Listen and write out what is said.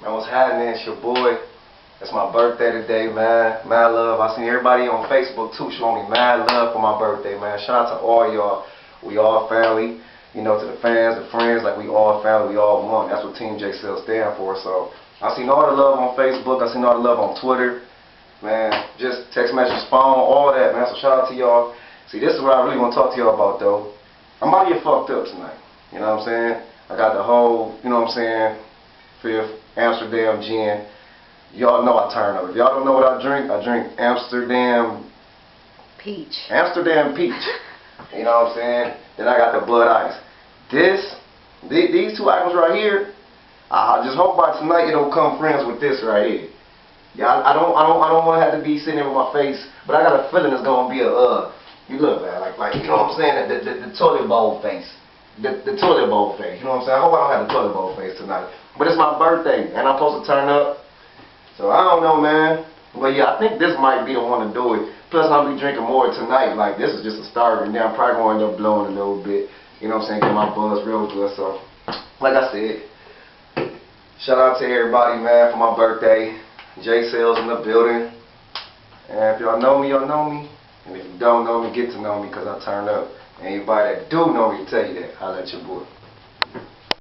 Man, what's happening? It's your boy. It's my birthday today, man. Mad love. I seen everybody on Facebook too showing me mad love for my birthday, man. Shout out to all y'all. We all family. You know, to the fans, the friends, like we all family, we all one. That's what Team JCL stand for. So I seen all the love on Facebook. I seen all the love on Twitter. Man, just text messages, phone, all that, man. So shout out to y'all. See, this is what I really want to talk to y'all about, though. I'm about to get fucked up tonight. You know what I'm saying? I got the whole, you know what I'm saying, Fifth Amsterdam gin. Y'all know I turn up. If y'all don't know what I drink Amsterdam Peach. Amsterdam Peach. You know what I'm saying? Then I got the Bud Ice. These two items right here, I just hope by tonight you don't come friends with this right here. Yeah, I don't want to have to be sitting there with my face, but I got a feeling it's gonna be a you look man, like you know what I'm saying, the toilet bowl face. The toilet bowl face, you know what I'm saying? I hope I don't have the toilet bowl face tonight. But it's my birthday, and I'm supposed to turn up. So I don't know, man. But yeah, I think this might be the one to do it. Plus, I'll be drinking more tonight. Like, this is just a start, and then I'm probably going to end up blowing a little bit. You know what I'm saying? Get my buzz real good. So, like I said, shout out to everybody, man, for my birthday. JCL's in the building. And if y'all know me, y'all know me. And if you don't know me, get to know me because I turn up. And anybody that do know me, tell you that. Holla at your boy.